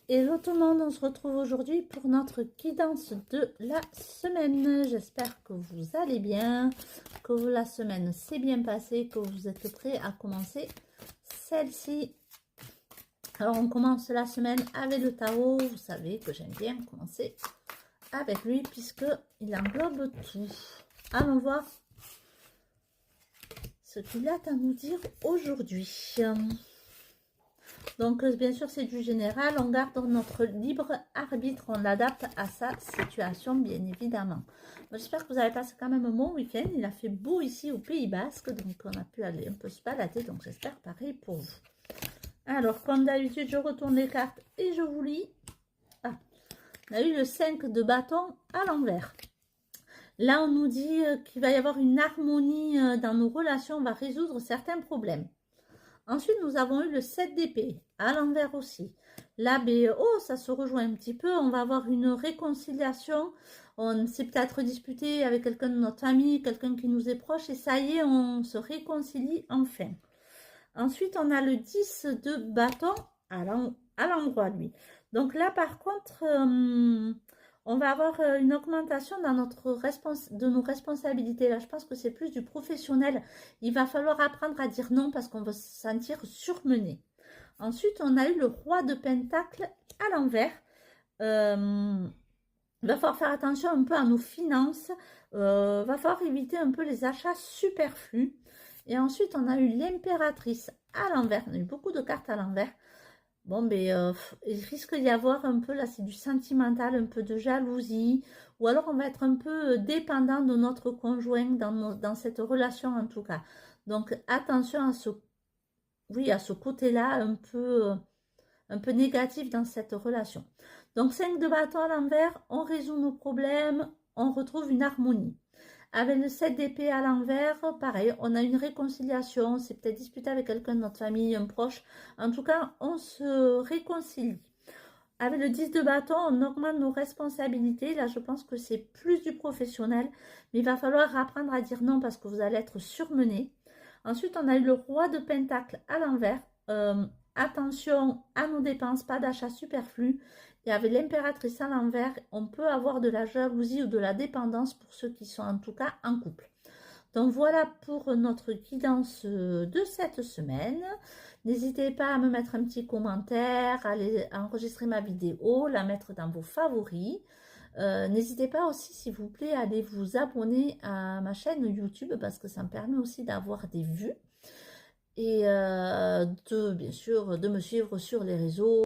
Hello tout le monde, on se retrouve aujourd'hui pour notre guidance de la semaine. J'espère que vous allez bien, que la semaine s'est bien passée, que vous êtes prêts à commencer celle-ci. Alors on commence la semaine avec le tarot. Vous savez que j'aime bien commencer avec lui puisque il englobe tout. Allons voir ce qu'il a à nous dire aujourd'hui. Donc, bien sûr, c'est du général. On garde notre libre arbitre. On l'adapte à sa situation, bien évidemment. J'espère que vous avez passé quand même un bon week-end. Il a fait beau ici au Pays Basque. Donc, on a pu aller un peu se balader. Donc, j'espère pareil pour vous. Alors, comme d'habitude, je retourne les cartes et je vous lis. Ah, on a eu le 5 de bâton à l'envers. Là, on nous dit qu'il va y avoir une harmonie dans nos relations. On va résoudre certains problèmes. Ensuite, nous avons eu le 7 d'épée, à l'envers aussi. Là, oh, ça se rejoint un petit peu. On va avoir une réconciliation. On s'est peut-être disputé avec quelqu'un de notre famille, quelqu'un qui nous est proche. Et ça y est, on se réconcilie enfin. Ensuite, on a le 10 de bâton à l'endroit, lui. Donc là, par contre, on va avoir une augmentation dans de nos responsabilités. Là, je pense que c'est plus du professionnel. Il va falloir apprendre à dire non parce qu'on va se sentir surmené. Ensuite, on a eu le roi de pentacle à l'envers. Il va falloir faire attention un peu à nos finances. Va falloir éviter un peu les achats superflus. Et ensuite, on a eu l'impératrice à l'envers. On a eu beaucoup de cartes à l'envers. Bon, il risque d'y avoir un peu, là, c'est du sentimental, un peu de jalousie. Ou alors, on va être un peu dépendant de notre conjoint dans cette relation, en tout cas. Donc, attention à ce côté-là, un peu négatif dans cette relation. Donc, 5 de bâton à l'envers, on résout nos problèmes, on retrouve une harmonie. Avec le 7 d'épée à l'envers, pareil, on a une réconciliation, on s'est peut-être disputé avec quelqu'un de notre famille, un proche. En tout cas, on se réconcilie. Avec le 10 de bâton, on augmente nos responsabilités. Là, je pense que c'est plus du professionnel, mais il va falloir apprendre à dire non parce que vous allez être surmené. Ensuite, on a eu le roi de pentacle à l'envers. Attention à nos dépenses, pas d'achat superflu. Et avec l'impératrice à l'envers, on peut avoir de la jalousie ou de la dépendance pour ceux qui sont en tout cas en couple. Donc voilà pour notre guidance de cette semaine. N'hésitez pas à me mettre un petit commentaire, à enregistrer ma vidéo, la mettre dans vos favoris. N'hésitez pas aussi, s'il vous plaît, à aller vous abonner à ma chaîne YouTube parce que ça me permet aussi d'avoir des vues. Et bien sûr, de me suivre sur les réseaux.